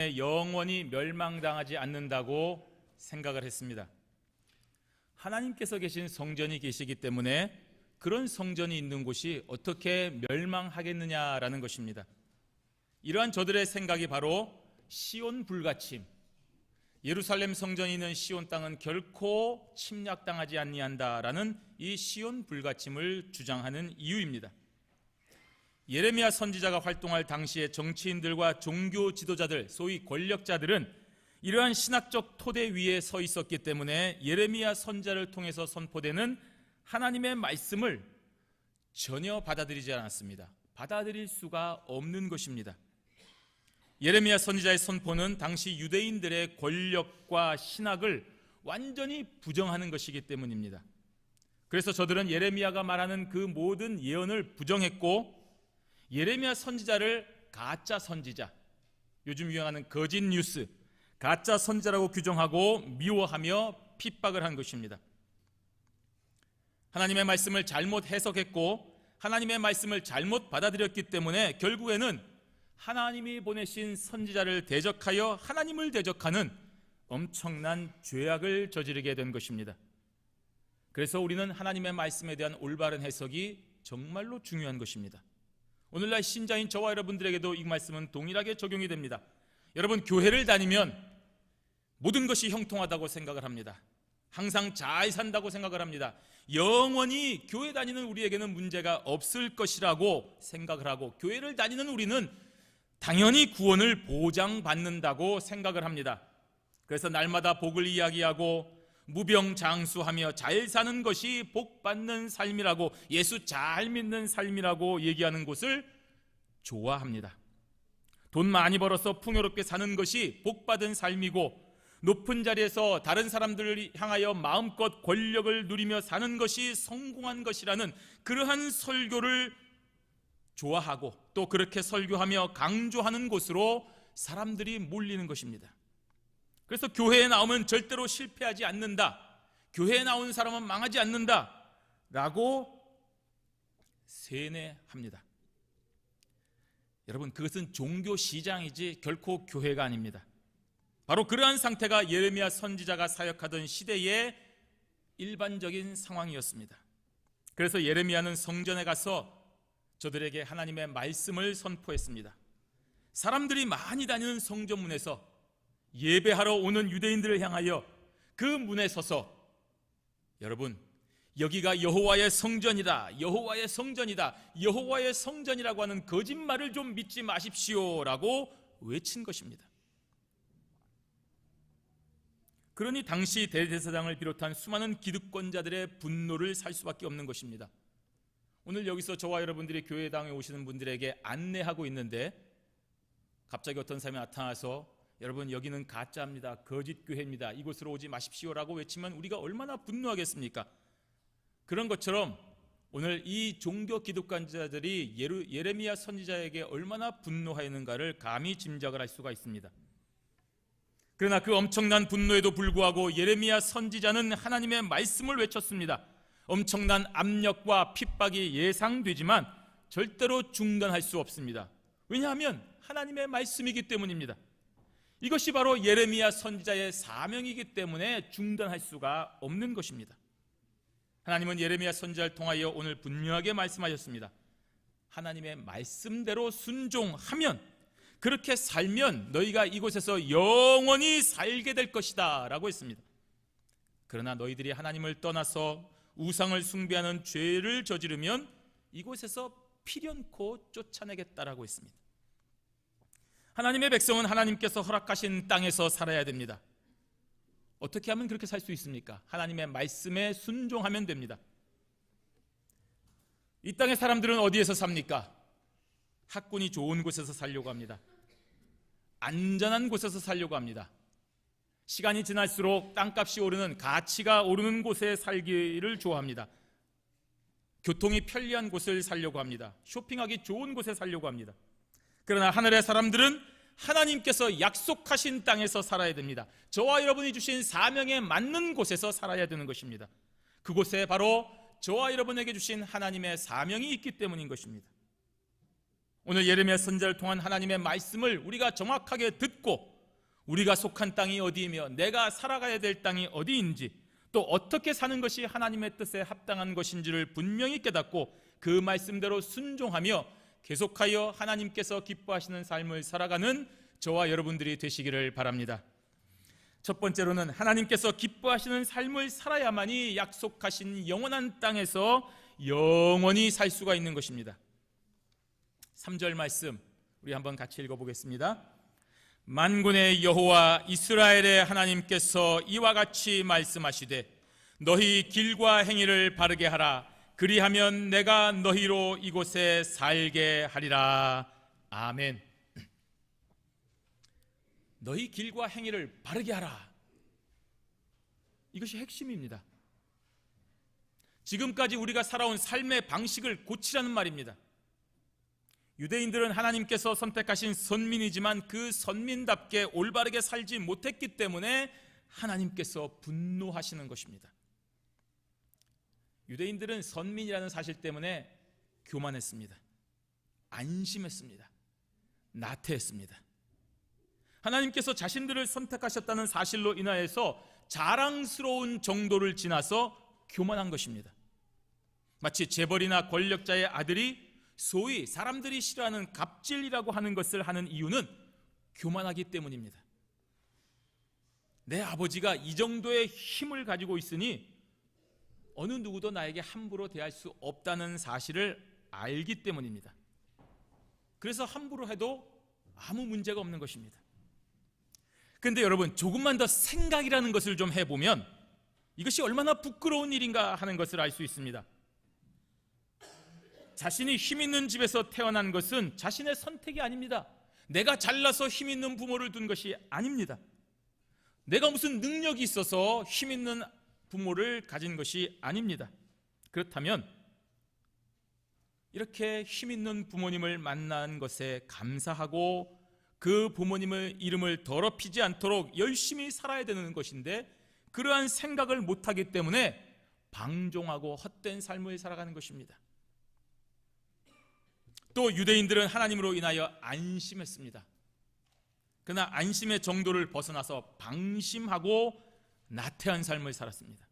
영원히 멸망당하지 않는다고 생각을 했습니다. 하나님께서 계신 성전이 계시기 때문에 그런 성전이 있는 곳이 어떻게 멸망하겠느냐라는 것입니다. 이러한 저들의 생각이 바로 시온 불가침, 예루살렘 성전이 있는 시온 땅은 결코 침략당하지 아니한다라는 이 시온 불가침을 주장하는 이유입니다. 예레미야 선지자가 활동할 당시의 정치인들과 종교 지도자들, 소위 권력자들은 이러한 신학적 토대 위에 서 있었기 때문에 예레미야 선지자를 통해서 선포되는 하나님의 말씀을 전혀 받아들이지 않았습니다. 받아들일 수가 없는 것입니다. 예레미야 선지자의 선포는 당시 유대인들의 권력과 신학을 완전히 부정하는 것이기 때문입니다. 그래서 저들은 예레미야가 말하는 그 모든 예언을 부정했고 예레미야 선지자를 가짜 선지자, 요즘 유행하는 거짓 뉴스, 가짜 선지자라고 규정하고 미워하며 핍박을 한 것입니다. 하나님의 말씀을 잘못 해석했고 하나님의 말씀을 잘못 받아들였기 때문에 결국에는 하나님이 보내신 선지자를 대적하여 하나님을 대적하는 엄청난 죄악을 저지르게 된 것입니다. 그래서 우리는 하나님의 말씀에 대한 올바른 해석이 정말로 중요한 것입니다. 오늘날 신자인 저와 여러분들에게도 이 말씀은 동일하게 적용이 됩니다. 여러분, 교회를 다니면 모든 것이 형통하다고 생각을 합니다. 항상 잘 산다고 생각을 합니다. 영원히 교회 다니는 우리에게는 문제가 없을 것이라고 생각을 하고 교회를 다니는 우리는 당연히 구원을 보장받는다고 생각을 합니다. 그래서 날마다 복을 이야기하고 무병장수하며 잘 사는 것이 복받는 삶이라고, 예수 잘 믿는 삶이라고 얘기하는 곳을 좋아합니다. 돈 많이 벌어서 풍요롭게 사는 것이 복받은 삶이고 높은 자리에서 다른 사람들을 향하여 마음껏 권력을 누리며 사는 것이 성공한 것이라는 그러한 설교를 좋아하고 또 그렇게 설교하며 강조하는 곳으로 사람들이 몰리는 것입니다. 그래서 교회에 나오면 절대로 실패하지 않는다, 교회에 나온 사람은 망하지 않는다 라고 세뇌합니다. 여러분, 그것은 종교 시장이지 결코 교회가 아닙니다. 바로 그러한 상태가 예레미야 선지자가 사역하던 시대의 일반적인 상황이었습니다. 그래서 예레미야는 성전에 가서 저들에게 하나님의 말씀을 선포했습니다. 사람들이 많이 다니는 성전문에서 예배하러 오는 유대인들을 향하여 그 문에 서서 여러분, 여기가 여호와의 성전이다, 여호와의 성전이다, 여호와의 성전이라고 하는 거짓말을 좀 믿지 마십시오라고 외친 것입니다. 그러니 당시 대제사장을 비롯한 수많은 기득권자들의 분노를 살 수밖에 없는 것입니다. 오늘 여기서 저와 여러분들이 교회당에 오시는 분들에게 안내하고 있는데 갑자기 어떤 사람이 나타나서 여러분, 여기는 가짜입니다, 거짓 교회입니다, 이곳으로 오지 마십시오라고 외치면 우리가 얼마나 분노하겠습니까? 그런 것처럼 오늘 이 종교 기득권자들이 예레미야 선지자에게 얼마나 분노하였는가를 감히 짐작을 할 수가 있습니다. 그러나 그 엄청난 분노에도 불구하고 예레미야 선지자는 하나님의 말씀을 외쳤습니다. 엄청난 압력과 핍박이 예상되지만 절대로 중단할 수 없습니다. 왜냐하면 하나님의 말씀이기 때문입니다. 이것이 바로 예레미야 선지자의 사명이기 때문에 중단할 수가 없는 것입니다. 하나님은 예레미야 선지자를 통하여 오늘 분명하게 말씀하셨습니다. 하나님의 말씀대로 순종하면, 그렇게 살면 너희가 이곳에서 영원히 살게 될 것이다 라고 했습니다. 그러나 너희들이 하나님을 떠나서 우상을 숭배하는 죄를 저지르면 이곳에서 필연코 쫓아내겠다라고 했습니다. 하나님의 백성은 하나님께서 허락하신 땅에서 살아야 됩니다. 어떻게 하면 그렇게 살 수 있습니까? 하나님의 말씀에 순종하면 됩니다. 이 땅의 사람들은 어디에서 삽니까? 학군이 좋은 곳에서 살려고 합니다. 안전한 곳에서 살려고 합니다. 시간이 지날수록 땅값이 오르는, 가치가 오르는 곳에 살기를 좋아합니다. 교통이 편리한 곳을 살려고 합니다. 쇼핑하기 좋은 곳에 살려고 합니다. 그러나 하늘의 사람들은 하나님께서 약속하신 땅에서 살아야 됩니다. 저와 여러분이 주신 사명에 맞는 곳에서 살아야 되는 것입니다. 그곳에 바로 저와 여러분에게 주신 하나님의 사명이 있기 때문인 것입니다. 오늘 예레미야 선지자를 통한 하나님의 말씀을 우리가 정확하게 듣고 우리가 속한 땅이 어디이며 내가 살아가야 될 땅이 어디인지 또 어떻게 사는 것이 하나님의 뜻에 합당한 것인지를 분명히 깨닫고 그 말씀대로 순종하며 계속하여 하나님께서 기뻐하시는 삶을 살아가는 저와 여러분들이 되시기를 바랍니다. 첫 번째로는 하나님께서 기뻐하시는 삶을 살아야만이 약속하신 영원한 땅에서 영원히 살 수가 있는 것입니다. 3절 말씀 우리 한번 같이 읽어보겠습니다. 만군의 여호와 이스라엘의 하나님께서 이와 같이 말씀하시되 너희 길과 행위를 바르게 하라. 그리하면 내가 너희로 이곳에 살게 하리라. 아멘. 너희 길과 행위를 바르게 하라. 이것이 핵심입니다. 지금까지 우리가 살아온 삶의 방식을 고치라는 말입니다. 유대인들은 하나님께서 선택하신 선민이지만 그 선민답게 올바르게 살지 못했기 때문에 하나님께서 분노하시는 것입니다. 유대인들은 선민이라는 사실 때문에 교만했습니다. 안심했습니다. 나태했습니다. 하나님께서 자신들을 선택하셨다는 사실로 인하여서 자랑스러운 정도를 지나서 교만한 것입니다. 마치 재벌이나 권력자의 아들이 소위 사람들이 싫어하는 갑질이라고 하는 것을 하는 이유는 교만하기 때문입니다. 내 아버지가 이 정도의 힘을 가지고 있으니 어느 누구도 나에게 함부로 대할 수 없다는 사실을 알기 때문입니다. 그래서 함부로 해도 아무 문제가 없는 것입니다. 그런데 여러분, 조금만 더 생각이라는 것을 좀 해보면 이것이 얼마나 부끄러운 일인가 하는 것을 알 수 있습니다. 자신이 힘 있는 집에서 태어난 것은 자신의 선택이 아닙니다. 내가 잘나서 힘 있는 부모를 둔 것이 아닙니다. 내가 무슨 능력이 있어서 힘 있는 부모를 가진 것이 아닙니다. 그렇다면 이렇게 힘 있는 부모님을 만난 것에 감사하고 그 부모님의 이름을 더럽히지 않도록 열심히 살아야 되는 것인데 그러한 생각을 못하기 때문에 방종하고 헛된 삶을 살아가는 것입니다. 또 유대인들은 하나님으로 인하여 안심했습니다. 그러나 안심의 정도를 벗어나서 방심하고 나태한 삶을 살았습니다.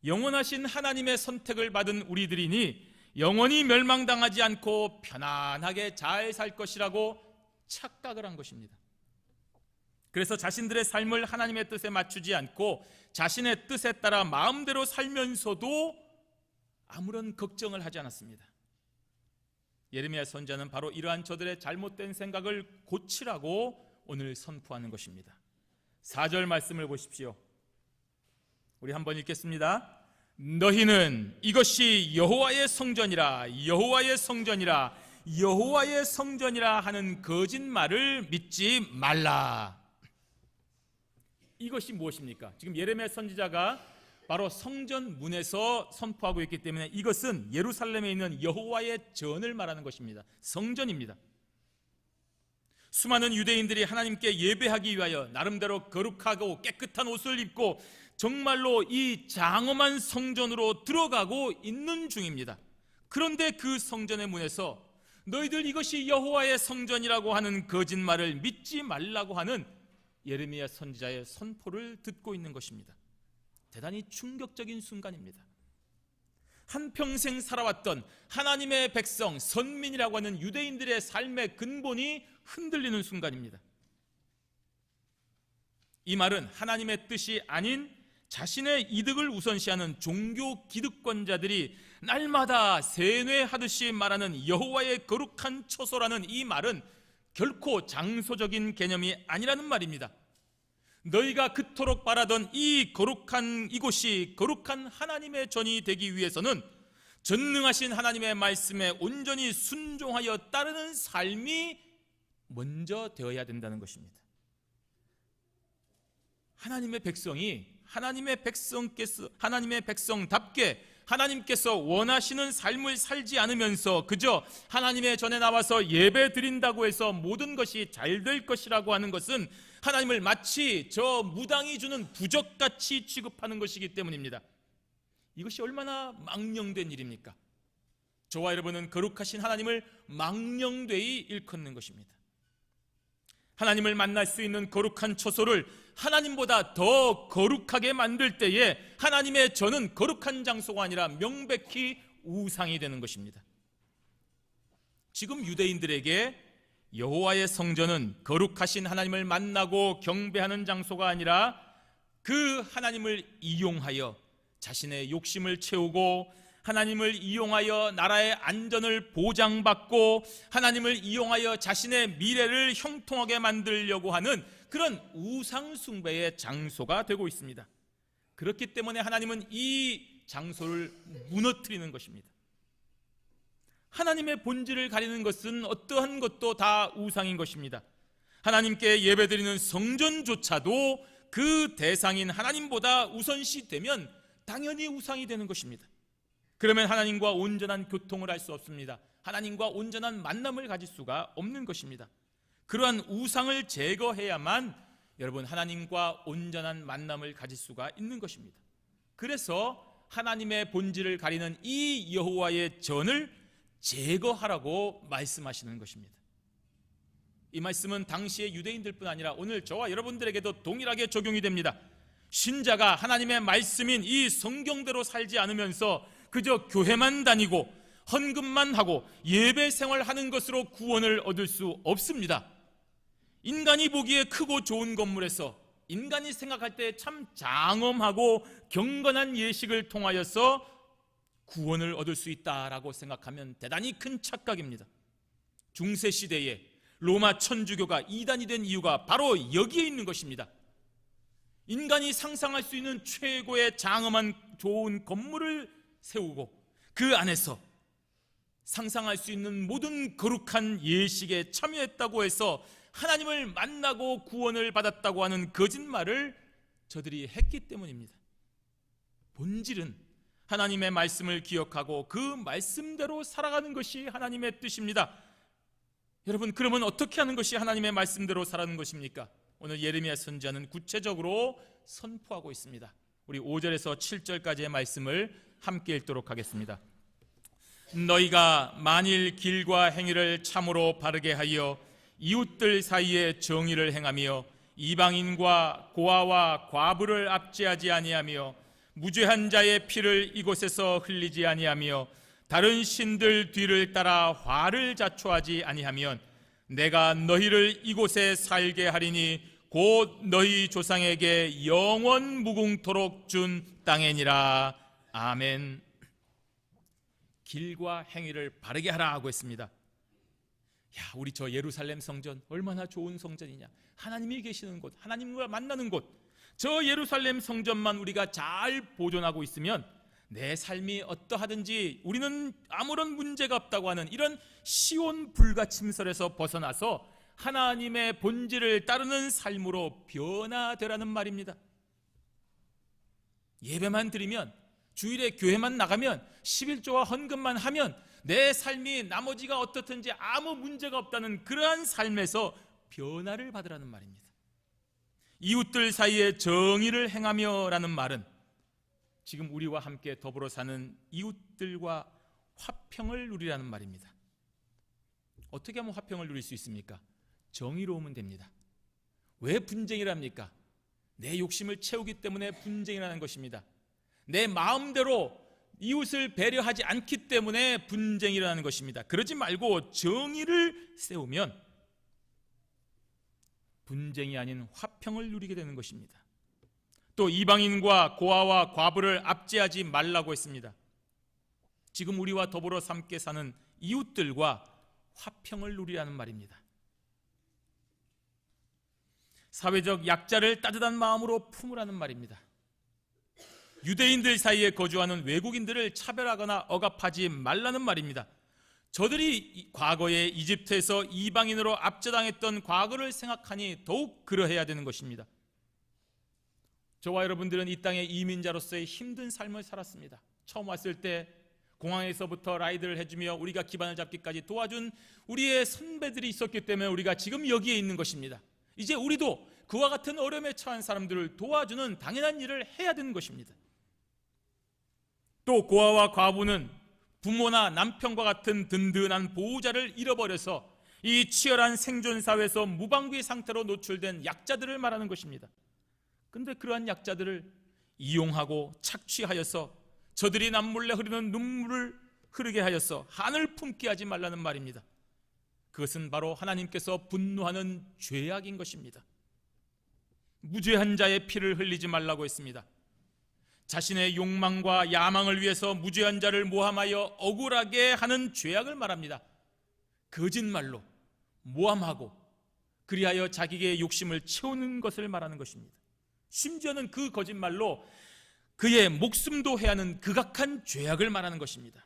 영원하신 하나님의 선택을 받은 우리들이니 영원히 멸망당하지 않고 편안하게 잘 살 것이라고 착각을 한 것입니다. 그래서 자신들의 삶을 하나님의 뜻에 맞추지 않고 자신의 뜻에 따라 마음대로 살면서도 아무런 걱정을 하지 않았습니다. 예레미야 선지자는 바로 이러한 저들의 잘못된 생각을 고치라고 오늘 선포하는 것입니다. 4절 말씀을 보십시오. 우리 한번 읽겠습니다. 너희는 이것이 여호와의 성전이라 여호와의 성전이라 여호와의 성전이라 하는 거짓말을 믿지 말라. 이것이 무엇입니까? 지금 예레미야 선지자가 바로 성전 문에서 선포하고 있기 때문에 이것은 예루살렘에 있는 여호와의 전을 말하는 것입니다. 성전입니다. 수많은 유대인들이 하나님께 예배하기 위하여 나름대로 거룩하고 깨끗한 옷을 입고 정말로 이 장엄한 성전으로 들어가고 있는 중입니다. 그런데 그 성전의 문에서 너희들 이것이 여호와의 성전이라고 하는 거짓말을 믿지 말라고 하는 예레미야 선지자의 선포를 듣고 있는 것입니다. 대단히 충격적인 순간입니다. 한평생 살아왔던 하나님의 백성, 선민이라고 하는 유대인들의 삶의 근본이 흔들리는 순간입니다. 이 말은 하나님의 뜻이 아닌 자신의 이득을 우선시하는 종교 기득권자들이 날마다 세뇌하듯이 말하는 여호와의 거룩한 처소라는 이 말은 결코 장소적인 개념이 아니라는 말입니다. 너희가 그토록 바라던 이 거룩한 이곳이 거룩한 하나님의 전이 되기 위해서는 전능하신 하나님의 말씀에 온전히 순종하여 따르는 삶이 먼저 되어야 된다는 것입니다. 하나님의 백성이 하나님의 백성답게 하나님께서 원하시는 삶을 살지 않으면서 그저 하나님의 전에 나와서 예배 드린다고 해서 모든 것이 잘 될 것이라고 하는 것은 하나님을 마치 저 무당이 주는 부적같이 취급하는 것이기 때문입니다. 이것이 얼마나 망령된 일입니까? 저와 여러분은 거룩하신 하나님을 망령되이 일컫는 것입니다. 하나님을 만날 수 있는 거룩한 처소를 하나님보다 더 거룩하게 만들 때에 하나님의 전은 거룩한 장소가 아니라 명백히 우상이 되는 것입니다. 지금 유대인들에게 여호와의 성전은 거룩하신 하나님을 만나고 경배하는 장소가 아니라 그 하나님을 이용하여 자신의 욕심을 채우고 하나님을 이용하여 나라의 안전을 보장받고 하나님을 이용하여 자신의 미래를 형통하게 만들려고 하는 그런 우상 숭배의 장소가 되고 있습니다. 그렇기 때문에 하나님은 이 장소를 무너뜨리는 것입니다. 하나님의 본질을 가리는 것은 어떠한 것도 다 우상인 것입니다. 하나님께 예배드리는 성전조차도 그 대상인 하나님보다 우선시되면 당연히 우상이 되는 것입니다. 그러면 하나님과 온전한 교통을 할 수 없습니다. 하나님과 온전한 만남을 가질 수가 없는 것입니다. 그러한 우상을 제거해야만 여러분 하나님과 온전한 만남을 가질 수가 있는 것입니다. 그래서 하나님의 본질을 가리는 이 여호와의 전을 제거하라고 말씀하시는 것입니다. 이 말씀은 당시의 유대인들뿐 아니라 오늘 저와 여러분들에게도 동일하게 적용이 됩니다. 신자가 하나님의 말씀인 이 성경대로 살지 않으면서 그저 교회만 다니고 헌금만 하고 예배 생활하는 것으로 구원을 얻을 수 없습니다. 인간이 보기에 크고 좋은 건물에서 인간이 생각할 때 참 장엄하고 경건한 예식을 통하여서 구원을 얻을 수 있다라고 생각하면 대단히 큰 착각입니다. 중세시대에 로마 천주교가 이단이 된 이유가 바로 여기에 있는 것입니다. 인간이 상상할 수 있는 최고의 장엄한 좋은 건물을 세우고 그 안에서 상상할 수 있는 모든 거룩한 예식에 참여했다고 해서 하나님을 만나고 구원을 받았다고 하는 거짓말을 저들이 했기 때문입니다. 본질은 하나님의 말씀을 기억하고 그 말씀대로 살아가는 것이 하나님의 뜻입니다. 여러분, 그러면 어떻게 하는 것이 하나님의 말씀대로 살아가는 것입니까? 오늘 예레미야 선지자는 구체적으로 선포하고 있습니다. 우리 5절에서 7절까지의 말씀을 함께 읽도록 하겠습니다. 너희가 만일 길과 행위를 참으로 바르게 하여 이웃들 사이에 정의를 행하며 이방인과 고아와 과부를 압제하지 아니하며 무죄한 자의 피를 이곳에서 흘리지 아니하며 다른 신들 뒤를 따라 화를 자초하지 아니하면 내가 너희를 이곳에 살게 하리니 곧 너희 조상에게 영원 무궁토록 준 땅이니라. 아멘. 길과 행위를 바르게 하라 하고 했습니다. 우리 저 예루살렘 성전 얼마나 좋은 성전이냐. 하나님이 계시는 곳, 하나님과 만나는 곳, 저 예루살렘 성전만 우리가 잘 보존하고 있으면 내 삶이 어떠하든지 우리는 아무런 문제가 없다고 하는 이런 시온 불가침설에서 벗어나서 하나님의 본질을 따르는 삶으로 변화되라는 말입니다. 예배만 드리면, 주일에 교회만 나가면, 11조와 헌금만 하면 내 삶이 나머지가 어떻든지 아무 문제가 없다는 그러한 삶에서 변화를 받으라는 말입니다. 이웃들 사이에 정의를 행하며 라는 말은 지금 우리와 함께 더불어 사는 이웃들과 화평을 누리라는 말입니다. 어떻게 하면 화평을 누릴 수 있습니까? 정의로우면 됩니다. 왜 분쟁이랍니까? 내 욕심을 채우기 때문에 분쟁이라는 것입니다. 내 마음대로 이웃을 배려하지 않기 때문에 분쟁이라는 것입니다. 그러지 말고 정의를 세우면 분쟁이 아닌 화평을 누리게 되는 것입니다. 또 이방인과 고아와 과부를 압제하지 말라고 했습니다. 지금 우리와 더불어 함께 사는 이웃들과 화평을 누리라는 말입니다. 사회적 약자를 따뜻한 마음으로 품으라는 말입니다. 유대인들 사이에 거주하는 외국인들을 차별하거나 억압하지 말라는 말입니다. 저들이 과거에 이집트에서 이방인으로 압제당했던 과거를 생각하니 더욱 그러해야 되는 것입니다. 저와 여러분들은 이 땅의 이민자로서의 힘든 삶을 살았습니다. 처음 왔을 때 공항에서부터 라이드를 해주며 우리가 기반을 잡기까지 도와준 우리의 선배들이 있었기 때문에 우리가 지금 여기에 있는 것입니다. 이제 우리도 그와 같은 어려움에 처한 사람들을 도와주는 당연한 일을 해야 되는 것입니다. 또 고아와 과부는 부모나 남편과 같은 든든한 보호자를 잃어버려서 이 치열한 생존 사회에서 무방비 상태로 노출된 약자들을 말하는 것입니다. 그런데 그러한 약자들을 이용하고 착취하여서 저들이 남몰래 흐르는 눈물을 흐르게 하여서 한을 품게 하지 말라는 말입니다. 그것은 바로 하나님께서 분노하는 죄악인 것입니다. 무죄한 자의 피를 흘리지 말라고 했습니다. 자신의 욕망과 야망을 위해서 무죄한 자를 모함하여 억울하게 하는 죄악을 말합니다. 거짓말로 모함하고 그리하여 자기의 욕심을 채우는 것을 말하는 것입니다. 심지어는 그 거짓말로 그의 목숨도 해하는 극악한 죄악을 말하는 것입니다.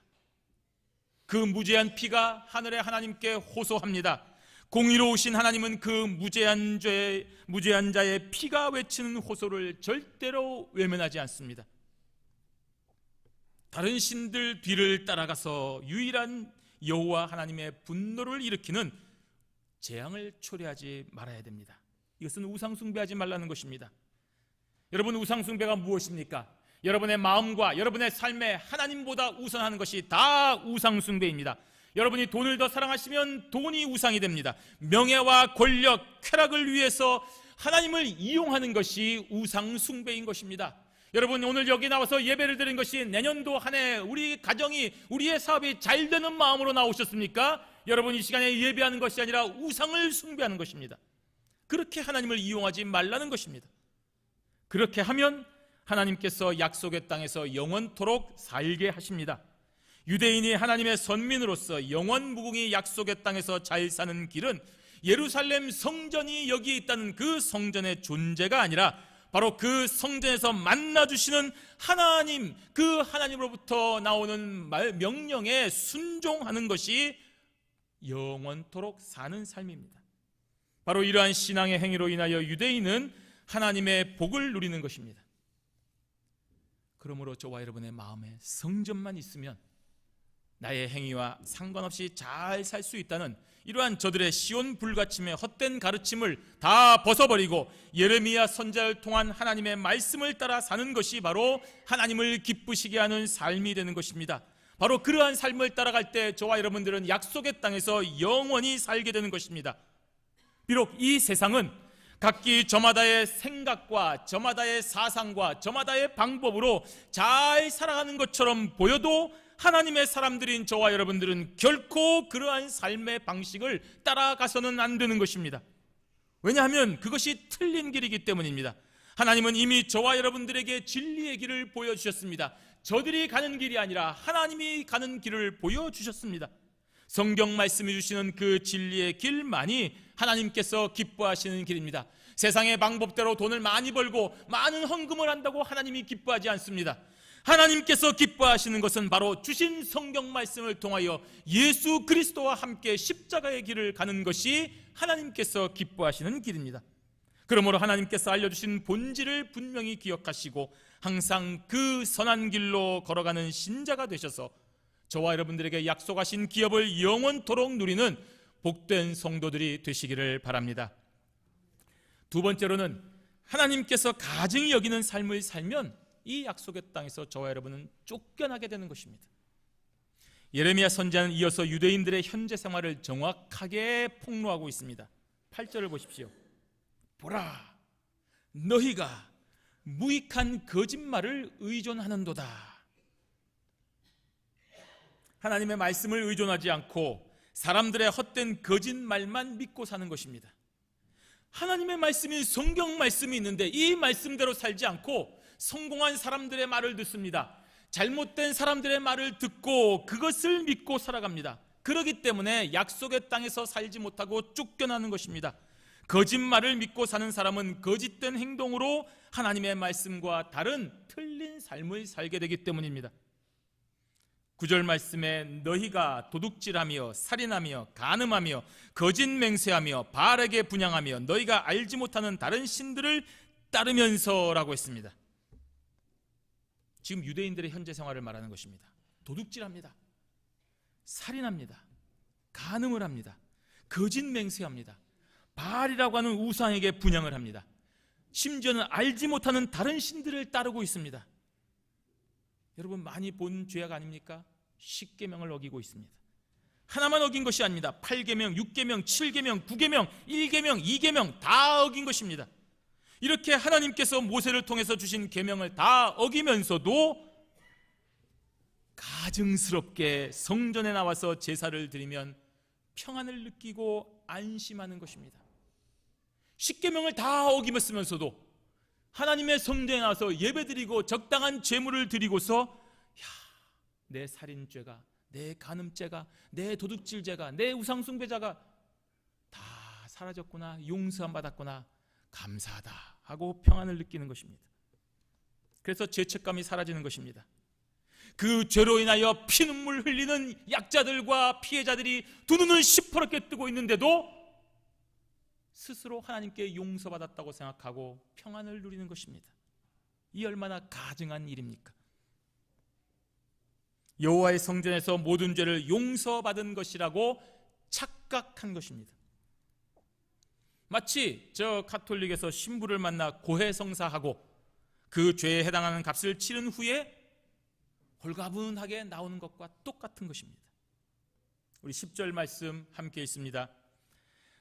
그 무죄한 피가 하늘의 하나님께 호소합니다. 공의로우신 하나님은 그 무죄한 자의 피가 외치는 호소를 절대로 외면하지 않습니다. 다른 신들 뒤를 따라가서 유일한 여호와 하나님의 분노를 일으키는 재앙을 초래하지 말아야 됩니다. 이것은 우상숭배하지 말라는 것입니다. 여러분, 우상숭배가 무엇입니까? 여러분의 마음과 여러분의 삶에 하나님보다 우선하는 것이 다 우상숭배입니다. 여러분이 돈을 더 사랑하시면 돈이 우상이 됩니다. 명예와 권력, 쾌락을 위해서 하나님을 이용하는 것이 우상숭배인 것입니다. 여러분, 오늘 여기 나와서 예배를 드린 것이 내년도 한 해 우리 가정이, 우리의 사업이 잘 되는 마음으로 나오셨습니까? 여러분, 이 시간에 예배하는 것이 아니라 우상을 숭배하는 것입니다. 그렇게 하나님을 이용하지 말라는 것입니다. 그렇게 하면 하나님께서 약속의 땅에서 영원토록 살게 하십니다. 유대인이 하나님의 선민으로서 영원 무궁히 약속의 땅에서 잘 사는 길은 예루살렘 성전이 여기에 있다는 그 성전의 존재가 아니라 바로 그 성전에서 만나주시는 하나님, 그 하나님으로부터 나오는 명령에 순종하는 것이 영원토록 사는 삶입니다. 바로 이러한 신앙의 행위로 인하여 유대인은 하나님의 복을 누리는 것입니다. 그러므로 저와 여러분의 마음에 성전만 있으면 나의 행위와 상관없이 잘 살 수 있다는 이러한 저들의 시온 불가침의 헛된 가르침을 다 벗어버리고 예레미야 선지자를 통한 하나님의 말씀을 따라 사는 것이 바로 하나님을 기쁘시게 하는 삶이 되는 것입니다. 바로 그러한 삶을 따라갈 때 저와 여러분들은 약속의 땅에서 영원히 살게 되는 것입니다. 비록 이 세상은 각기 저마다의 생각과 저마다의 사상과 저마다의 방법으로 잘 살아가는 것처럼 보여도 하나님의 사람들인 저와 여러분들은 결코 그러한 삶의 방식을 따라가서는 안 되는 것입니다. 왜냐하면 그것이 틀린 길이기 때문입니다. 하나님은 이미 저와 여러분들에게 진리의 길을 보여주셨습니다. 저들이 가는 길이 아니라 하나님이 가는 길을 보여주셨습니다. 성경 말씀해 주시는 그 진리의 길만이 하나님께서 기뻐하시는 길입니다. 세상의 방법대로 돈을 많이 벌고 많은 헌금을 한다고 하나님이 기뻐하지 않습니다. 하나님께서 기뻐하시는 것은 바로 주신 성경 말씀을 통하여 예수 그리스도와 함께 십자가의 길을 가는 것이 하나님께서 기뻐하시는 길입니다. 그러므로 하나님께서 알려주신 본질을 분명히 기억하시고 항상 그 선한 길로 걸어가는 신자가 되셔서 저와 여러분들에게 약속하신 기업을 영원토록 누리는 복된 성도들이 되시기를 바랍니다. 두 번째로는 하나님께서 가증히 여기는 삶을 살면 이 약속의 땅에서 저와 여러분은 쫓겨나게 되는 것입니다. 예레미야 선지자는 이어서 유대인들의 현재 생활을 정확하게 폭로하고 있습니다. 8절을 보십시오. 보라, 너희가 무익한 거짓말을 의존하는도다. 하나님의 말씀을 의존하지 않고 사람들의 헛된 거짓말만 믿고 사는 것입니다. 하나님의 말씀이 성경 말씀이 있는데 이 말씀대로 살지 않고 성공한 사람들의 말을 듣습니다. 잘못된 사람들의 말을 듣고 그것을 믿고 살아갑니다. 그렇기 때문에 약속의 땅에서 살지 못하고 쫓겨나는 것입니다. 거짓말을 믿고 사는 사람은 거짓된 행동으로 하나님의 말씀과 다른 틀린 삶을 살게 되기 때문입니다. 9절 말씀에 너희가 도둑질하며 살인하며 간음하며 거짓 맹세하며 바알에게 분향하며 너희가 알지 못하는 다른 신들을 따르면서라고 했습니다. 지금 유대인들의 현재 생활을 말하는 것입니다. 도둑질합니다. 살인합니다. 간음을 합니다. 거짓 맹세합니다. 바알이라고 하는 우상에게 분향을 합니다. 심지어는 알지 못하는 다른 신들을 따르고 있습니다. 여러분, 많이 본 죄악 아닙니까? 십계명을 어기고 있습니다. 하나만 어긴 것이 아닙니다. 8계명, 6계명, 7계명, 9계명, 1계명, 2계명 다 어긴 것입니다. 이렇게 하나님께서 모세를 통해서 주신 계명을 다 어기면서도 가증스럽게 성전에 나와서 제사를 드리면 평안을 느끼고 안심하는 것입니다. 십계명을 다 어기면서도 하나님의 성전에 나와서 예배드리고 적당한 제물을 드리고서 내 살인죄가, 내 간음죄가, 내 도둑질죄가, 내 우상숭배자가 다 사라졌구나, 용서함 받았구나, 감사하다 하고 평안을 느끼는 것입니다. 그래서 죄책감이 사라지는 것입니다. 그 죄로 인하여 피눈물 흘리는 약자들과 피해자들이 두 눈을 시퍼렇게 뜨고 있는데도 스스로 하나님께 용서받았다고 생각하고 평안을 누리는 것입니다. 이 얼마나 가증한 일입니까? 여호와의 성전에서 모든 죄를 용서받은 것이라고 착각한 것입니다. 마치 저 가톨릭에서 신부를 만나 고해성사하고 그 죄에 해당하는 값을 치른 후에 홀가분하게 나오는 것과 똑같은 것입니다. 우리 10절 말씀 함께 있습니다.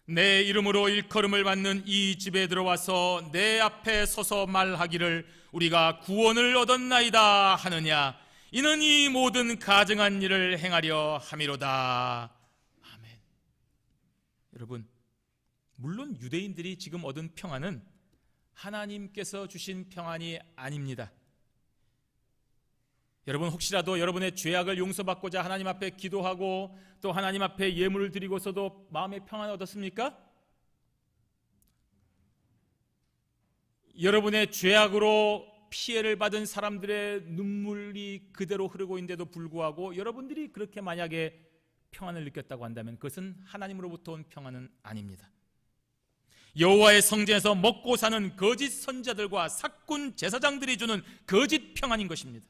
내 이름으로 일컬음을 받는 이 집에 들어와서 내 앞에 서서 말하기를 우리가 구원을 얻었나이다 하느냐, 이는 이 모든 가증한 일을 행하려 함이로다. 아멘. 여러분, 물론 유대인들이 지금 얻은 평안은 하나님께서 주신 평안이 아닙니다. 여러분, 혹시라도 여러분의 죄악을 용서받고자 하나님 앞에 기도하고 또 하나님 앞에 예물을 드리고서도 마음의 평안을 얻었습니까? 여러분의 죄악으로 피해를 받은 사람들의 눈물이 그대로 흐르고 있는데도 불구하고 여러분들이 그렇게 만약에 평안을 느꼈다고 한다면 그것은 하나님으로부터 온 평안은 아닙니다. 여호와의 성전에서 먹고 사는 거짓 선지자들과 사꾼 제사장들이 주는 거짓 평안인 것입니다.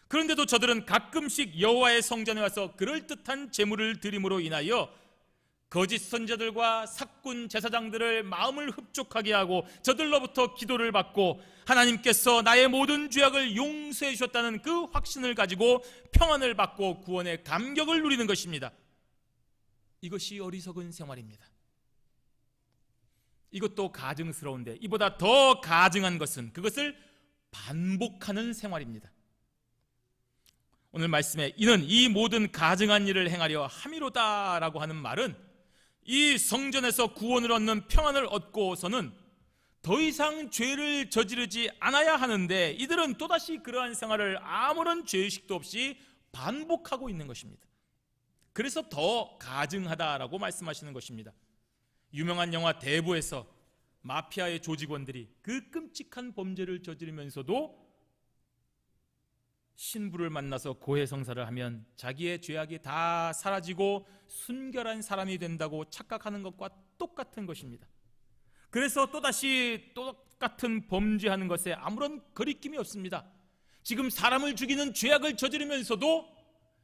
그런데도 저들은 가끔씩 여호와의 성전에 와서 그럴듯한 제물을 드림으로 인하여 거짓 선지자들과 사꾼 제사장들을 마음을 흡족하게 하고 저들로부터 기도를 받고 하나님께서 나의 모든 죄악을 용서해 주셨다는 그 확신을 가지고 평안을 받고 구원의 감격을 누리는 것입니다. 이것이 어리석은 생활입니다. 이것도 가증스러운데 이보다 더 가증한 것은 그것을 반복하는 생활입니다. 오늘 말씀에 이는 이 모든 가증한 일을 행하려 함이로다 라고 하는 말은 이 성전에서 구원을 얻는 평안을 얻고서는 더 이상 죄를 저지르지 않아야 하는데 이들은 또다시 그러한 생활을 아무런 죄의식도 없이 반복하고 있는 것입니다. 그래서 더 가증하다라고 말씀하시는 것입니다. 유명한 영화 대부에서 마피아의 조직원들이 그 끔찍한 범죄를 저지르면서도 신부를 만나서 고해성사를 하면 자기의 죄악이 다 사라지고 순결한 사람이 된다고 착각하는 것과 똑같은 것입니다. 그래서 또다시 똑같은 범죄하는 것에 아무런 거리낌이 없습니다. 지금 사람을 죽이는 죄악을 저지르면서도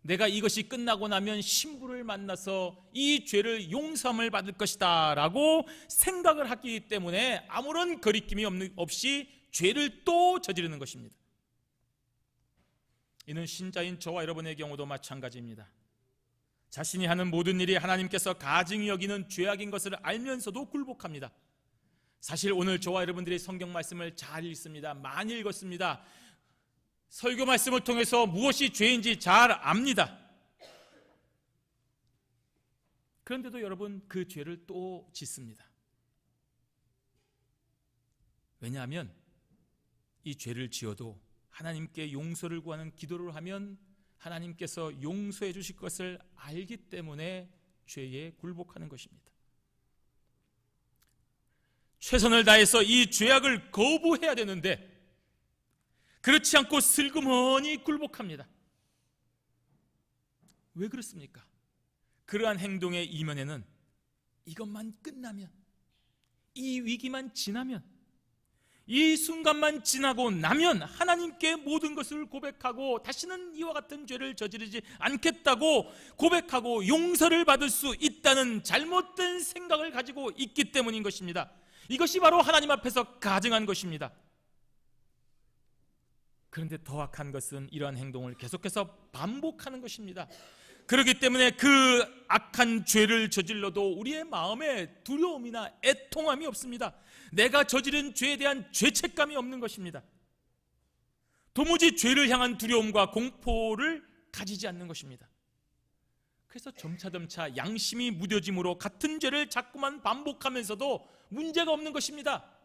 내가 이것이 끝나고 나면 신부를 만나서 이 죄를 용서함을 받을 것이다 라고 생각을 하기 때문에 아무런 거리낌이 없이 죄를 또 저지르는 것입니다. 이는 신자인 저와 여러분의 경우도 마찬가지입니다. 자신이 하는 모든 일이 하나님께서 가증히 여기는 죄악인 것을 알면서도 굴복합니다. 사실 오늘 저와 여러분들이 성경 말씀을 잘 읽습니다. 많이 읽었습니다. 설교 말씀을 통해서 무엇이 죄인지 잘 압니다. 그런데도 여러분 그 죄를 또 짓습니다. 왜냐하면 이 죄를 지어도 하나님께 용서를 구하는 기도를 하면 하나님께서 용서해 주실 것을 알기 때문에 죄에 굴복하는 것입니다. 최선을 다해서 이 죄악을 거부해야 되는데 그렇지 않고 슬그머니 굴복합니다. 왜 그렇습니까? 그러한 행동의 이면에는 이것만 끝나면, 이 위기만 지나면, 이 순간만 지나고 나면 하나님께 모든 것을 고백하고 다시는 이와 같은 죄를 저지르지 않겠다고 고백하고 용서를 받을 수 있다는 잘못된 생각을 가지고 있기 때문인 것입니다. 이것이 바로 하나님 앞에서 가증한 것입니다. 그런데 더 악한 것은 이러한 행동을 계속해서 반복하는 것입니다. 그렇기 때문에 그 악한 죄를 저질러도 우리의 마음에 두려움이나 애통함이 없습니다. 내가 저지른 죄에 대한 죄책감이 없는 것입니다. 도무지 죄를 향한 두려움과 공포를 가지지 않는 것입니다. 그래서 점차 양심이 무뎌짐으로 같은 죄를 자꾸만 반복하면서도 문제가 없는 것입니다.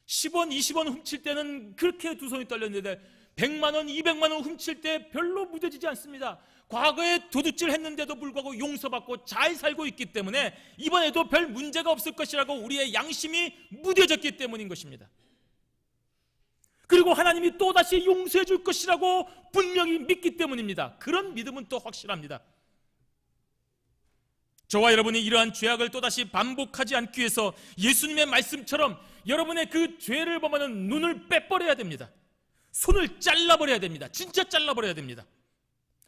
10원, 20원 훔칠 때는 그렇게 두 손이 떨렸는데 100만 원, 200만 원 훔칠 때 별로 무뎌지지 않습니다. 과거에 도둑질 했는데도 불구하고 용서받고 잘 살고 있기 때문에 이번에도 별 문제가 없을 것이라고 우리의 양심이 무뎌졌기 때문인 것입니다. 그리고 하나님이 또다시 용서해 줄 것이라고 분명히 믿기 때문입니다. 그런 믿음은 또 확실합니다. 저와 여러분이 이러한 죄악을 또다시 반복하지 않기 위해서 예수님의 말씀처럼 여러분의 그 죄를 범하는 눈을 빼버려야 됩니다. 손을 잘라버려야 됩니다. 진짜 잘라버려야 됩니다.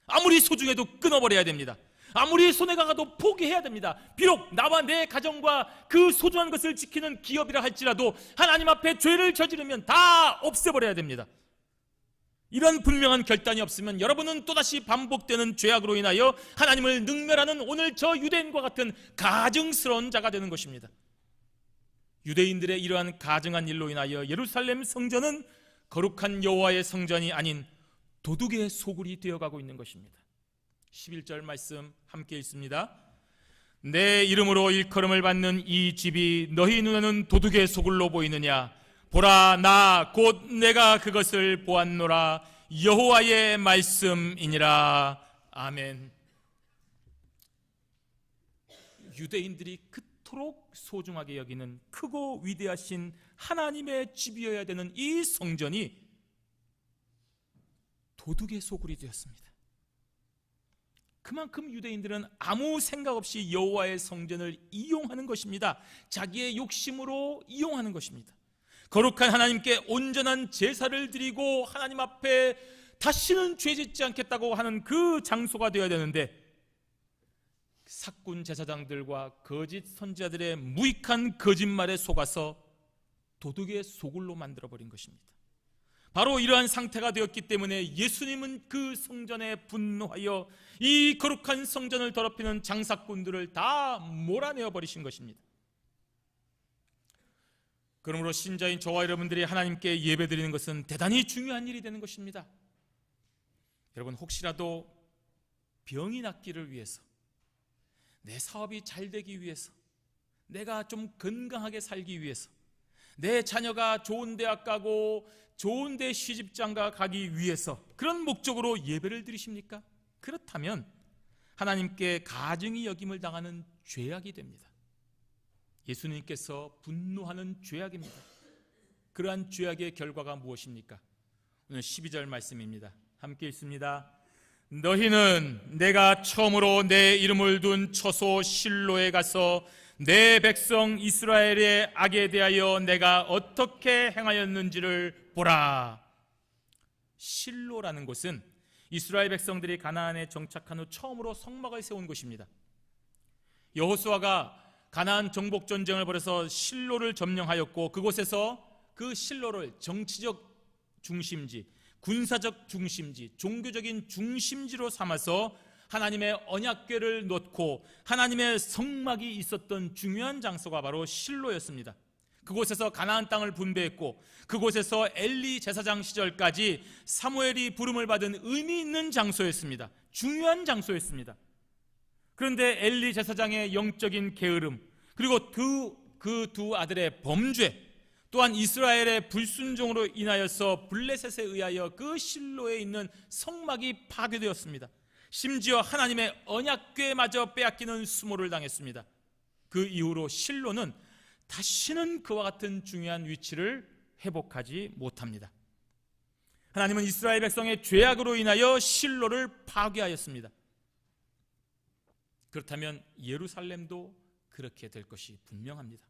아무리 소중해도 끊어버려야 됩니다. 아무리 손해가 가도 포기해야 됩니다. 비록 나와 내 가정과 그 소중한 것을 지키는 기업이라 할지라도 하나님 앞에 죄를 저지르면 다 없애버려야 됩니다. 이런 분명한 결단이 없으면 여러분은 또다시 반복되는 죄악으로 인하여 하나님을 능멸하는 오늘 저 유대인과 같은 가증스러운 자가 되는 것입니다. 유대인들의 이러한 가증한 일로 인하여 예루살렘 성전은 거룩한 여호와의 성전이 아닌 도둑의 소굴이 되어가고 있는 것입니다. 11절 말씀 함께 읽습니다. 내 이름으로 일컬음을 받는 이 집이 너희 눈에는 도둑의 소굴로 보이느냐? 보라, 나 곧 내가 그것을 보았노라. 여호와의 말씀이니라. 아멘. 유대인들이 그토록 소중하게 여기는 크고 위대하신 하나님의 집이어야 되는 이 성전이 도둑의 소굴이 되었습니다. 그만큼 유대인들은 아무 생각 없이 여호와의 성전을 이용하는 것입니다. 자기의 욕심으로 이용하는 것입니다. 거룩한 하나님께 온전한 제사를 드리고 하나님 앞에 다시는 죄 짓지 않겠다고 하는 그 장소가 되어야 되는데 사꾼 제사장들과 거짓 선지자들의 무익한 거짓말에 속아서 도둑의 소굴로 만들어버린 것입니다. 바로 이러한 상태가 되었기 때문에 예수님은 그 성전에 분노하여 이 거룩한 성전을 더럽히는 장사꾼들을 다 몰아내어 버리신 것입니다. 그러므로 신자인 저와 여러분들이 하나님께 예배드리는 것은 대단히 중요한 일이 되는 것입니다. 여러분, 혹시라도 병이 낫기를 위해서, 내 사업이 잘 되기 위해서, 내가 좀 건강하게 살기 위해서, 내 자녀가 좋은 대학 가고 좋은 데 시집장가 가기 위해서 그런 목적으로 예배를 드리십니까? 그렇다면 하나님께 가증히 여김을 당하는 죄악이 됩니다. 예수님께서 분노하는 죄악입니다. 그러한 죄악의 결과가 무엇입니까? 오늘 12절 말씀입니다. 함께 읽습니다. 너희는 내가 처음으로 내 이름을 둔 처소 실로에 가서 내 백성 이스라엘의 악에 대하여 내가 어떻게 행하였는지를 보라. 실로라는 곳은 이스라엘 백성들이 가나안에 정착한 후 처음으로 성막을 세운 곳입니다. 여호수아가 가나안 정복 전쟁을 벌여서 실로를 점령하였고 그곳에서 그 실로를 정치적 중심지, 군사적 중심지, 종교적인 중심지로 삼아서 하나님의 언약궤를 놓고 하나님의 성막이 있었던 중요한 장소가 바로 실로였습니다. 그곳에서 가나안 땅을 분배했고 그곳에서 엘리 제사장 시절까지 사무엘이 부름을 받은 의미 있는 장소였습니다. 중요한 장소였습니다. 그런데 엘리 제사장의 영적인 게으름, 그리고 그 두 아들의 범죄, 또한 이스라엘의 불순종으로 인하여서 블레셋에 의하여 그 실로에 있는 성막이 파괴되었습니다. 심지어 하나님의 언약궤마저 빼앗기는 수모를 당했습니다. 그 이후로 실로는 다시는 그와 같은 중요한 위치를 회복하지 못합니다. 하나님은 이스라엘 백성의 죄악으로 인하여 실로를 파괴하였습니다. 그렇다면 예루살렘도 그렇게 될 것이 분명합니다.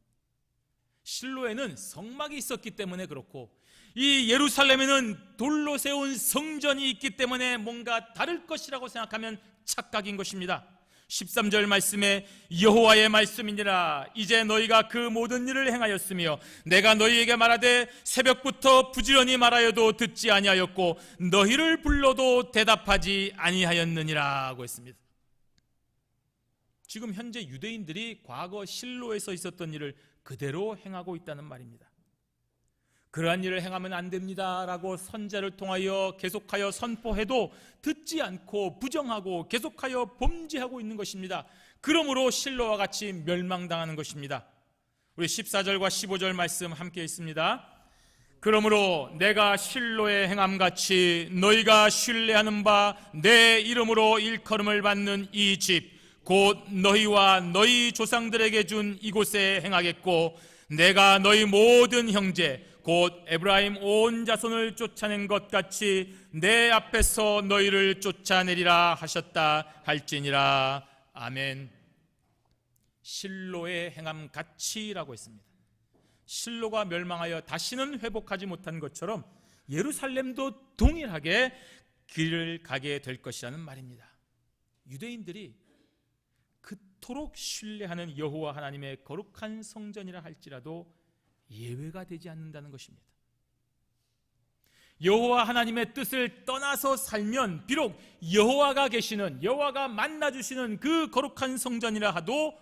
실로에는 성막이 있었기 때문에 그렇고 이 예루살렘에는 돌로 세운 성전이 있기 때문에 뭔가 다를 것이라고 생각하면 착각인 것입니다. 13절 말씀에 여호와의 말씀이니라. 이제 너희가 그 모든 일을 행하였으며 내가 너희에게 말하되 새벽부터 부지런히 말하여도 듣지 아니하였고 너희를 불러도 대답하지 아니하였느니라 하고 했습니다. 지금 현재 유대인들이 과거 실로에서 있었던 일을 그대로 행하고 있다는 말입니다. 그러한 일을 행하면 안 됩니다라고 선지자를 통하여 계속하여 선포해도 듣지 않고 부정하고 계속하여 범죄하고 있는 것입니다. 그러므로 실로와 같이 멸망당하는 것입니다. 우리 14절과 15절 말씀 함께 있습니다. 그러므로 내가 실로의 행함같이 너희가 신뢰하는 바 내 이름으로 일컬음을 받는 이 집 곧 너희와 너희 조상들에게 준 이곳에 행하겠고 내가 너희 모든 형제 곧 에브라임 온 자손을 쫓아낸 것 같이 내 앞에서 너희를 쫓아내리라 하셨다 할지니라. 아멘. 실로의 행함 같이라고 했습니다. 실로가 멸망하여 다시는 회복하지 못한 것처럼 예루살렘도 동일하게 길을 가게 될 것이라는 말입니다. 유대인들이 그토록 신뢰하는 여호와 하나님의 거룩한 성전이라 할지라도 예외가 되지 않는다는 것입니다. 여호와 하나님의 뜻을 떠나서 살면 비록 여호와가 계시는, 여호와가 만나주시는 그 거룩한 성전이라 하도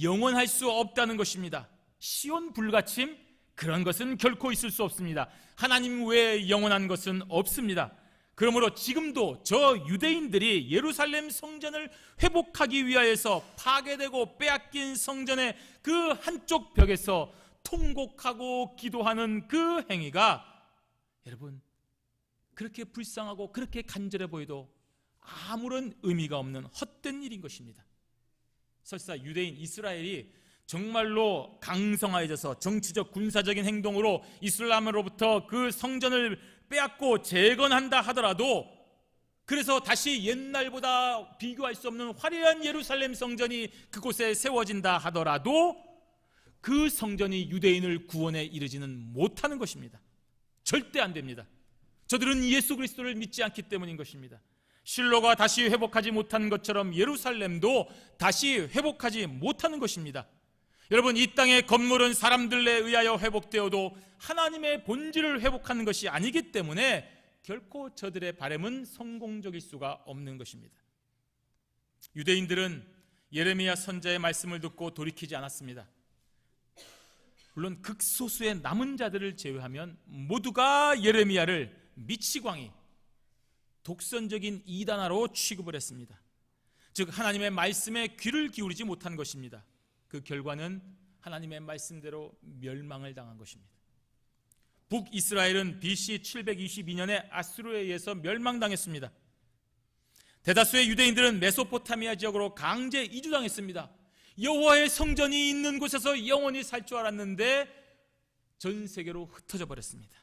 영원할 수 없다는 것입니다. 시온 불가침, 그런 것은 결코 있을 수 없습니다. 하나님 외에 영원한 것은 없습니다. 그러므로 지금도 저 유대인들이 예루살렘 성전을 회복하기 위하여서 파괴되고 빼앗긴 성전의 그 한쪽 벽에서 통곡하고 기도하는 그 행위가 여러분 그렇게 불쌍하고 그렇게 간절해 보여도 아무런 의미가 없는 헛된 일인 것입니다. 설사 유대인 이스라엘이 정말로 강성하여져서 정치적 군사적인 행동으로 이슬람으로부터 그 성전을 빼앗고 재건한다 하더라도, 그래서 다시 옛날보다 비교할 수 없는 화려한 예루살렘 성전이 그곳에 세워진다 하더라도 그 성전이 유대인을 구원에 이르지는 못하는 것입니다. 절대 안 됩니다. 저들은 예수 그리스도를 믿지 않기 때문인 것입니다. 실로가 다시 회복하지 못한 것처럼 예루살렘도 다시 회복하지 못하는 것입니다. 여러분, 이 땅의 건물은 사람들에 의하여 회복되어도 하나님의 본질을 회복하는 것이 아니기 때문에 결코 저들의 바람은 성공적일 수가 없는 것입니다. 유대인들은 예레미야 선지자의 말씀을 듣고 돌이키지 않았습니다. 물론 극소수의 남은 자들을 제외하면 모두가 예레미야를 미치광이 독선적인 이단아로 취급을 했습니다. 즉 하나님의 말씀에 귀를 기울이지 못한 것입니다. 그 결과는 하나님의 말씀대로 멸망을 당한 것입니다. 북이스라엘은 BC 722년에 아수르에 의해서 멸망당했습니다. 대다수의 유대인들은 메소포타미아 지역으로 강제 이주당했습니다. 여호와의 성전이 있는 곳에서 영원히 살 줄 알았는데 전 세계로 흩어져 버렸습니다.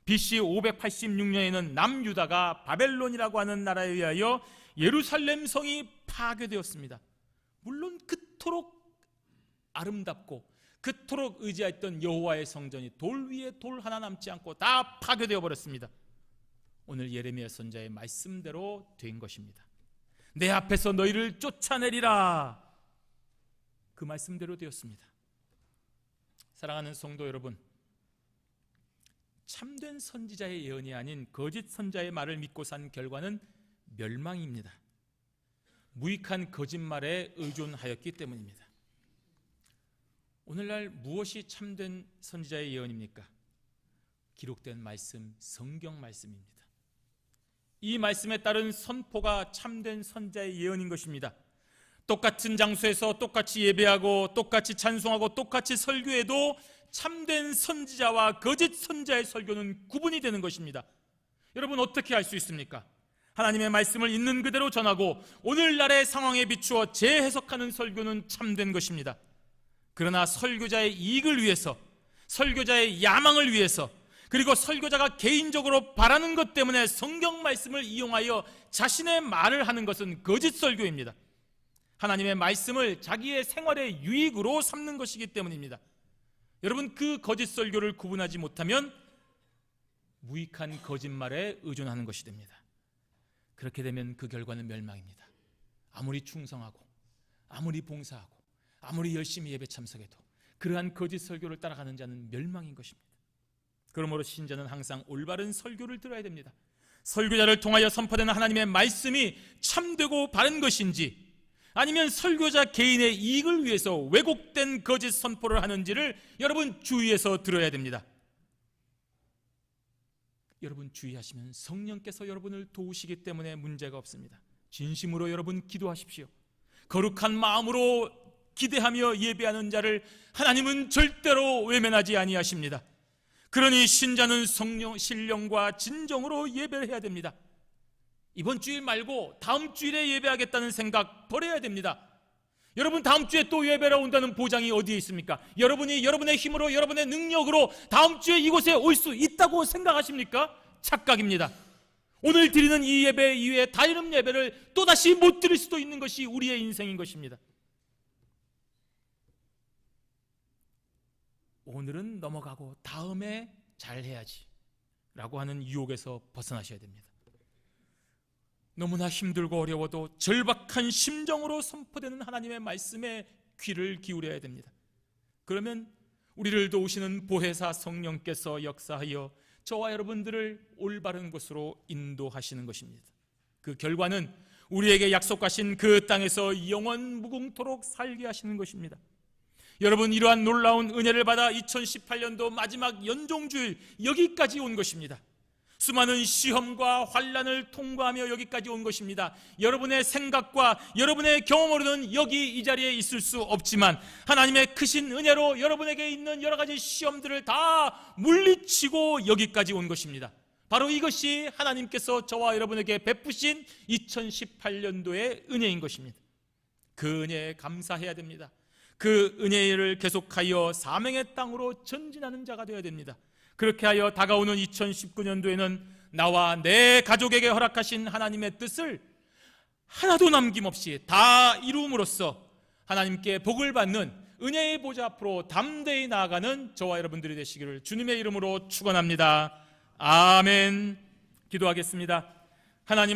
BC 586년에는 남유다가 바벨론이라고 하는 나라에 의하여 예루살렘 성이 파괴되었습니다. 물론 그토록 아름답고 그토록 의지했던 여호와의 성전이 돌 위에 돌 하나 남지 않고 다 파괴되어 버렸습니다. 오늘 예레미야 선지자의 말씀대로 된 것입니다. 내 앞에서 너희를 쫓아내리라, 그 말씀대로 되었습니다. 사랑하는 성도 여러분, 참된 선지자의 예언이 아닌 거짓 선지자의 말을 믿고 산 결과는 멸망입니다. 무익한 거짓말에 의존하였기 때문입니다. 오늘날 무엇이 참된 선지자의 예언입니까? 기록된 말씀, 성경 말씀입니다. 이 말씀에 따른 선포가 참된 선지자의 예언인 것입니다. 똑같은 장소에서 똑같이 예배하고 똑같이 찬송하고 똑같이 설교해도 참된 선지자와 거짓 선지자의 설교는 구분이 되는 것입니다. 여러분, 어떻게 알 수 있습니까? 하나님의 말씀을 있는 그대로 전하고 오늘날의 상황에 비추어 재해석하는 설교는 참된 것입니다. 그러나 설교자의 이익을 위해서, 설교자의 야망을 위해서, 그리고 설교자가 개인적으로 바라는 것 때문에 성경 말씀을 이용하여 자신의 말을 하는 것은 거짓 설교입니다. 하나님의 말씀을 자기의 생활의 유익으로 삼는 것이기 때문입니다. 여러분, 그 거짓 설교를 구분하지 못하면 무익한 거짓말에 의존하는 것이 됩니다. 그렇게 되면 그 결과는 멸망입니다. 아무리 충성하고 아무리 봉사하고 아무리 열심히 예배 참석해도 그러한 거짓 설교를 따라가는 자는 멸망인 것입니다. 그러므로 신자는 항상 올바른 설교를 들어야 됩니다. 설교자를 통하여 선포되는 하나님의 말씀이 참되고 바른 것인지, 아니면 설교자 개인의 이익을 위해서 왜곡된 거짓 선포를 하는지를 여러분 주의해서 들어야 됩니다. 여러분 주의하시면 성령께서 여러분을 도우시기 때문에 문제가 없습니다. 진심으로 여러분 기도하십시오. 거룩한 마음으로 기대하며 예배하는 자를 하나님은 절대로 외면하지 아니하십니다. 그러니 신자는 신령과 진정으로 예배를 해야 됩니다. 이번 주일 말고 다음 주일에 예배하겠다는 생각 버려야 됩니다. 여러분 다음 주에 또 예배를 온다는 보장이 어디에 있습니까? 여러분이 여러분의 힘으로, 여러분의 능력으로 다음 주에 이곳에 올 수 있다고 생각하십니까? 착각입니다. 오늘 드리는 이 예배 이외에 다른 예배를 또다시 못 드릴 수도 있는 것이 우리의 인생인 것입니다. 오늘은 넘어가고 다음에 잘해야지 라고 하는 유혹에서 벗어나셔야 됩니다. 너무나 힘들고 어려워도 절박한 심정으로 선포되는 하나님의 말씀에 귀를 기울여야 됩니다. 그러면 우리를 도우시는 보혜사 성령께서 역사하여 저와 여러분들을 올바른 곳으로 인도하시는 것입니다. 그 결과는 우리에게 약속하신 그 땅에서 영원 무궁토록 살게 하시는 것입니다. 여러분, 이러한 놀라운 은혜를 받아 2018년도 마지막 연종주일 여기까지 온 것입니다. 수많은 시험과 환난을 통과하며 여기까지 온 것입니다. 여러분의 생각과 여러분의 경험으로는 여기 이 자리에 있을 수 없지만 하나님의 크신 은혜로 여러분에게 있는 여러 가지 시험들을 다 물리치고 여기까지 온 것입니다. 바로 이것이 하나님께서 저와 여러분에게 베푸신 2018년도의 은혜인 것입니다. 그 은혜에 감사해야 됩니다. 그 은혜를 계속하여 사명의 땅으로 전진하는 자가 되어야 됩니다. 그렇게 하여 다가오는 2019년도에는 나와 내 가족에게 허락하신 하나님의 뜻을 하나도 남김없이 다 이루음으로써 하나님께 복을 받는 은혜의 보좌 앞으로 담대히 나아가는 저와 여러분들이 되시기를 주님의 이름으로 축원합니다. 아멘. 기도하겠습니다. 하나님